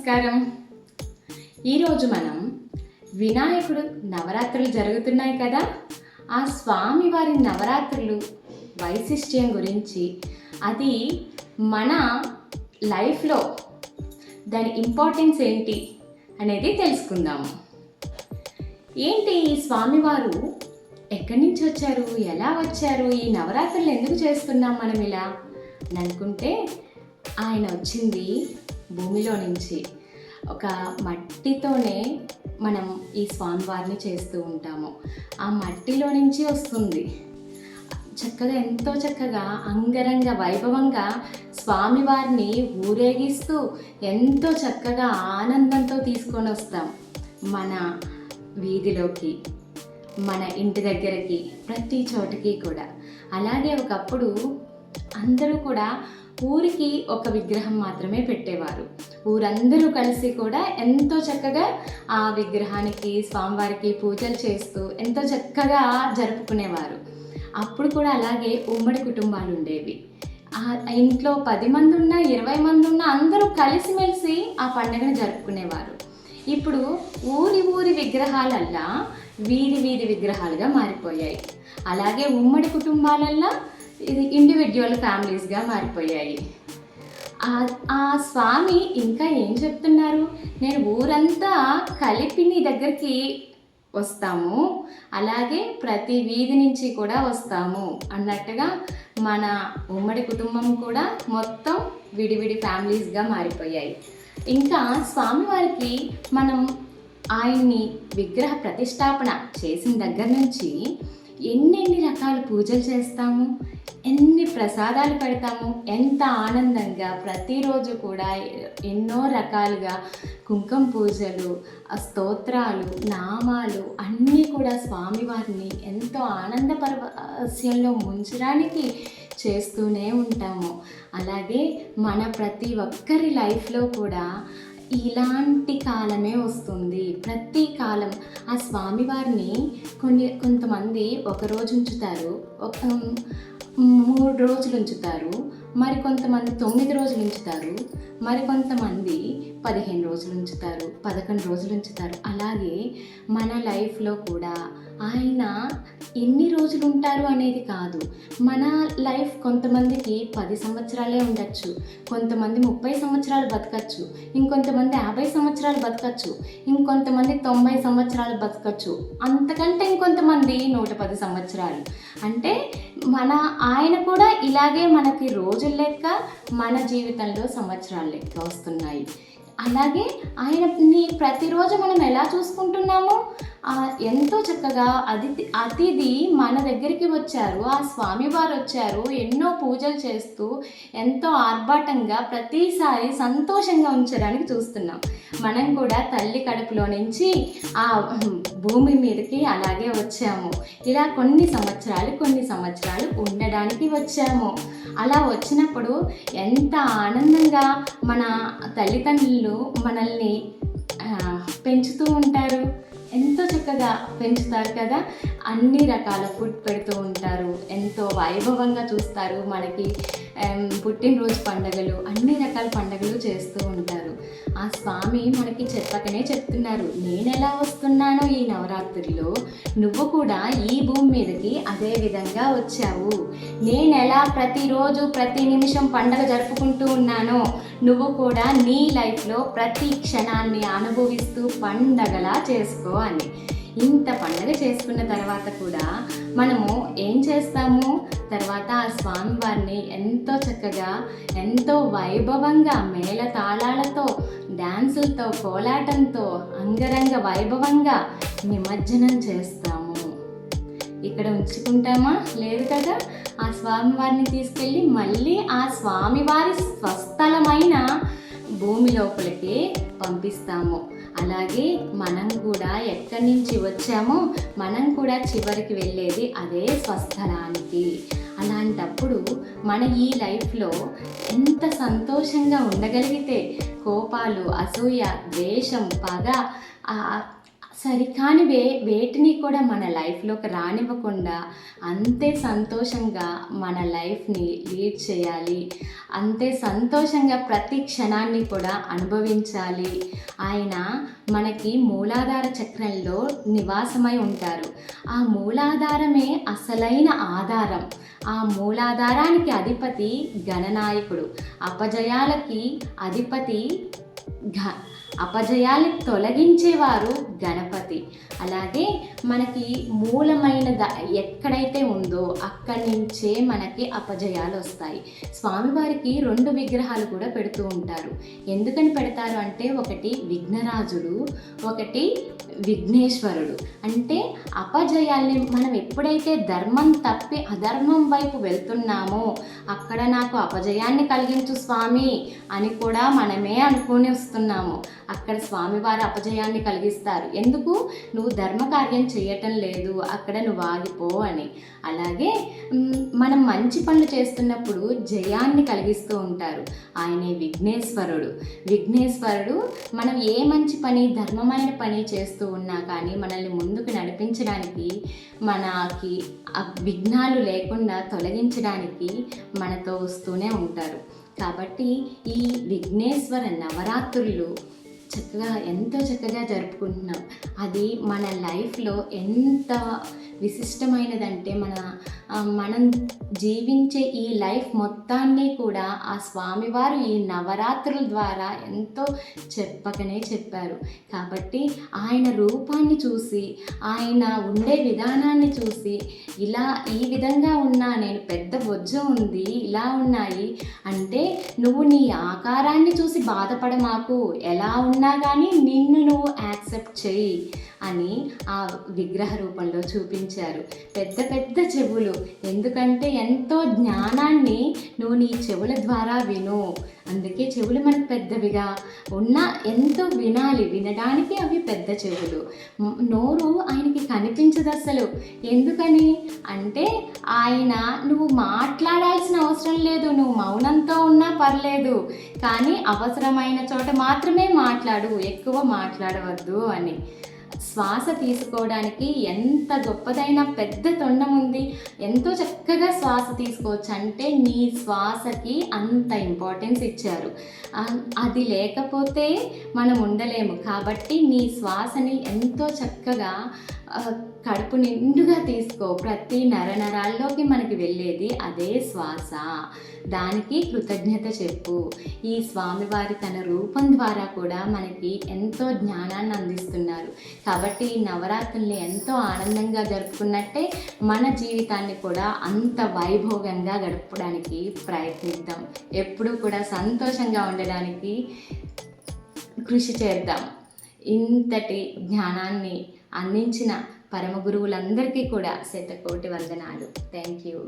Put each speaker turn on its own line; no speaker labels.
నమస్కారం. ఈరోజు మనం వినాయకుడు నవరాత్రులు జరుగుతున్నాయి కదా, ఆ స్వామివారి నవరాత్రులు వైశిష్ట్యం గురించి, అది మన లైఫ్లో దాని ఇంపార్టెన్స్ ఏంటి అనేది తెలుసుకుందాము. ఏంటి ఈ స్వామివారు ఎక్కడి నుంచి వచ్చారు, ఎలా వచ్చారు, ఈ నవరాత్రులు ఎందుకు చేస్తున్నాం మనం ఇలా అని అనుకుంటే, ఆయన వచ్చింది భూమిలో నుంచి. ఒక మట్టితోనే మనం ఈ స్వామివారిని చేస్తూ ఉంటాము. ఆ మట్టిలో నుంచి వస్తుంది. చక్కగా ఎంతో చక్కగా అంగరంగ వైభవంగా స్వామివారిని ఊరేగిస్తూ ఎంతో చక్కగా ఆనందంతో తీసుకొని వస్తాం మన వీధిలోకి, మన ఇంటి దగ్గరికి, ప్రతి చోటకి కూడా. అలాగే ఒకప్పుడు అందరూ కూడా ఊరికి ఒక విగ్రహం మాత్రమే పెట్టేవారు. ఊరందరూ కలిసి కూడా ఎంతో చక్కగా ఆ విగ్రహానికి, స్వామివారికి పూజలు చేస్తూ ఎంతో చక్కగా జరుపుకునేవారు. అప్పుడు కూడా అలాగే ఉమ్మడి కుటుంబాలు ఉండేవి. ఆ ఇంట్లో 10 మంది ఉన్నా, 20 మంది ఉన్నా అందరూ కలిసిమెలిసి ఆ పండుగను జరుపుకునేవారు. ఇప్పుడు ఊరి విగ్రహాలల్లా వీధి విగ్రహాలుగా మారిపోయాయి. అలాగే ఉమ్మడి కుటుంబాలల్లా ఇది ఇండివిజువల్ ఫ్యామిలీస్గా మారిపోయాయి. ఆ స్వామి ఇంకా ఏం చెప్తున్నారు, నేను ఊరంతా కలిపి నీ దగ్గరికి వస్తాము, అలాగే ప్రతి వీధి నుంచి కూడా వస్తాము అన్నట్టుగా మన ఉమ్మడి కుటుంబం కూడా మొత్తం విడివిడి ఫ్యామిలీస్గా మారిపోయాయి. ఇంకా స్వామివారికి మనం ఆయన్ని విగ్రహ ప్రతిష్టాపన చేసిన దగ్గర నుంచి ఎన్నెన్ని రకాల పూజలు చేస్తాము, ఎన్ని ప్రసాదాలు పెడతాము, ఎంత ఆనందంగా ప్రతిరోజు కూడా ఎన్నో రకాలుగా కుంకుమ పూజలు, స్తోత్రాలు, నామాలు అన్నీ కూడా స్వామివారిని ఎంతో ఆనంద పరవశంలో ముంచడానికి చేస్తూనే ఉంటాము. అలాగే మన ప్రతి ఒక్కరి లైఫ్లో కూడా ఇలాంటి కాలమే వస్తుంది. ప్రతి కాలం ఆ స్వామివారిని కొంతమంది ఒకరోజు ఉంచుతారు, 3 రోజులు ఉంచుతారు, మరి కొంతమంది 9 రోజులు ఉంచుతారు, మరి కొంతమంది 15 రోజులు ఉంచుతారు, 11 రోజులు ఉంచుతారు. అలాగే మన లైఫ్లో కూడా ఆయన ఎన్ని రోజులు ఉంటారు అనేది కాదు. మన లైఫ్ కొంతమందికి 10 సంవత్సరాలే ఉండొచ్చు, కొంతమంది 30 సంవత్సరాలు బతకచ్చు, ఇంకొంతమంది 50 సంవత్సరాలు బతకచ్చు, ఇంకొంతమంది 90 సంవత్సరాలు బతకచ్చు, అంతకంటే ఇంకొంతమంది 110 సంవత్సరాలు. అంటే ఆయన కూడా ఇలాగే మనకి రోజుల లెక్క, మన జీవితంలో సంవత్సరాల లెక్క వస్తున్నాయి. అలాగే ఆయనని ప్రతిరోజు మనం ఎలా చూసుకుంటున్నామో, ఎంతో చక్కగా అతిథి మన దగ్గరికి వచ్చారు, ఆ స్వామివారు వచ్చారు, ఎన్నో పూజలు చేస్తూ ఎంతో ఆర్భాటంగా ప్రతిసారి సంతోషంగా ఉంచడానికి చూస్తున్నాం. మనం కూడా తల్లి కడుపులో నుంచి ఆ భూమి మీదకి అలాగే వచ్చాము. ఇలా కొన్ని సంవత్సరాలు ఉండడానికి వచ్చాము. అలా వచ్చినప్పుడు ఎంత ఆనందంగా మన తల్లిదండ్రులు మనల్ని పెంచుతూ ఉంటారు, ఎంతో చక్కగా పెంచుతారు కదా. అన్ని రకాల ఫుడ్ పెడుతూ ఉంటారు, ఎంతో వైభవంగా చూస్తారు. మనకి పుట్టినరోజు పండుగలు, అన్ని రకాల పండుగలు చేస్తూ ఉంటారు. ఆ స్వామి మనకి చెప్పకనే చెప్తున్నారు, నేను ఎలా వస్తున్నానో ఈ నవరాత్రుల్లో, నువ్వు కూడా ఈ భూమి మీదకి అదే విధంగా వచ్చావు. నేను ఎలా ప్రతిరోజు ప్రతి నిమిషం పండుగ జరుపుకుంటూ ఉన్నానో, నువ్వు కూడా నీ లైఫ్లో ప్రతి క్షణాన్ని అనుభవిస్తూ పండగలా చేసుకో అని. ఇంత పండుగ చేసుకున్న తర్వాత కూడా మనము ఏం చేస్తాము, తర్వాత ఆ స్వామివారిని ఎంతో చక్కగా, ఎంతో వైభవంగా మేళ తాళాలతో, డ్యాన్సులతో, కోలాటంతో అంగరంగ వైభవంగా నిమజ్జనం చేస్తాము. ఇక్కడ ఉంచుకుంటామా? లేదు కదా. ఆ స్వామివారిని తీసుకెళ్ళి మళ్ళీ ఆ స్వామివారి స్వస్థలమైన భూమి లోపలికి పంపిస్తాము. అలాగే మనం కూడా ఎక్కడి నుంచి వచ్చామో మనం కూడా చివరికి వెళ్ళేది అదే స్వస్థలానికి. అలాంటప్పుడు మన ఈ లైఫ్లో ఎంత సంతోషంగా ఉండగలిగితే, కోపాలు, అసూయ, ద్వేషం, పగ సరికాని వేటిని కూడా మన లైఫ్‌లోకి రానివ్వకుండా అంతే సంతోషంగా మన లైఫ్‌ని లీడ్ చేయాలి. అంతే సంతోషంగా ప్రతి క్షణాన్ని కూడా అనుభవించాలి. ఆయన మనకి మూలాధార చక్రంలో నివాసమై ఉంటారు. ఆ మూలాధారమే అసలైన ఆధారం. ఆ మూలాధారానికి అధిపతి గణనాయకుడు. అపజయాలకి అధిపతి ఘ అపజయాల్ని తొలగించేవారు గణపతి. అలాగే మనకి ఎక్కడైతే ఉందో అక్కడి నుంచే మనకి అపజయాలు వస్తాయి. స్వామివారికి 2 విగ్రహాలు కూడా పెడుతూ ఉంటారు. ఎందుకని పెడతారు అంటే, ఒకటి విఘ్నరాజుడు, ఒకటి విఘ్నేశ్వరుడు. అంటే అపజయాల్ని మనం ఎప్పుడైతే ధర్మం తప్పి అధర్మం వైపు వెళ్తున్నామో అక్కడ నాకు అపజయాన్ని కలిగించు స్వామి అని కూడా మనమే అనుకుని వస్తున్నాము. అక్కడ స్వామివారు అపజయాన్ని కలిగిస్తారు. ఎందుకు? నువ్వు ధర్మకార్యం చేయటం లేదు, అక్కడ నువ్వు ఆగిపో అని. అలాగే మనం మంచి పనులు చేస్తున్నప్పుడు జయాన్ని కలిగిస్తూ ఉంటారు. ఆయనే విఘ్నేశ్వరుడు. విఘ్నేశ్వరుడు మనం ఏ మంచి పని, ధర్మమైన పని చేస్తూ ఉన్నా కానీ మనల్ని ముందుకు నడిపించడానికి, మనకి విఘ్నాలు లేకుండా తొలగించడానికి మనతో వస్తూనే ఉంటారు. కాబట్టి ఈ విఘ్నేశ్వర నవరాత్రులు ఎంతో చక్కగా జరుపుకుంటున్నాం. అది మన లైఫ్లో ఎంత విశిష్టమైనదంటే, మనం జీవించే ఈ లైఫ్ మొత్తాన్ని కూడా ఆ స్వామివారు ఈ నవరాత్రుల ద్వారా ఎంతో చెప్పకనే చెప్పారు. కాబట్టి ఆయన రూపాన్ని చూసి, ఆయన ఉండే విధానాన్ని చూసి, ఈ విధంగా ఉన్నా, నేను పెద్ద బొజ్జ ఉంది, ఇలా ఉన్నాయి అంటే, నువ్వు నీ ఆకారాన్ని చూసి బాధపడమాకు, ఎలా ఉన్నా కానీ నిన్ను నువ్వు యాక్సెప్ట్ చెయ్యి అని ఆ విగ్రహ రూపంలో చూపించారు. పెద్ద పెద్ద చెవులు, ఎందుకంటే ఎంతో జ్ఞానాన్ని నువ్వు నీ చెవుల ద్వారా విను. అందుకే చెవులు మనకు పెద్దవిగా ఉన్నా ఎంతో వినాలి, వినడానికి అవి పెద్ద చెవులు. నోరు ఆయనకి కనిపించదు అసలు. ఎందుకని అంటే, నువ్వు మాట్లాడాల్సిన అవసరం లేదు, నువ్వు మౌనంతో ఉన్నా పర్లేదు, కానీ అవసరమైన చోట మాత్రమే మాట్లాడు, ఎక్కువ మాట్లాడవద్దు అని. శ్వాస తీసుకోవడానికి ఎంత గొప్పదైన పెద్ద తొండం ఉంది. ఎంతో చక్కగా శ్వాస తీసుకోవచ్చు. అంటే నీ శ్వాసకి అంత ఇంపార్టెన్స్ ఇచ్చారు. అది లేకపోతే మనం ఉండలేము. కాబట్టి నీ శ్వాసని ఎంతో చక్కగా కడుపు నిండుగా తీసుకో. ప్రతి నరనరాల్లోకి మనకి వెళ్ళేది అదే శ్వాస. దానికి కృతజ్ఞత చెప్పు. ఈ స్వామివారి తన రూపం ద్వారా కూడా మనకి ఎంతో జ్ఞానాన్ని అందిస్తున్నారు. కాబట్టి ఈ నవరాత్రుల్ని ఎంతో ఆనందంగా జరుపుకున్నట్టే మన జీవితాన్ని కూడా అంత వైభోగంగా గడపడానికి ప్రయత్నిద్దాం. ఎప్పుడూ కూడా సంతోషంగా ఉండడానికి కృషి చేద్దాం. ఇంతటి జ్ఞానాన్ని అందించిన పరమ గురువులందరికీ కూడా శతకోటి వందనాలు. Thank you.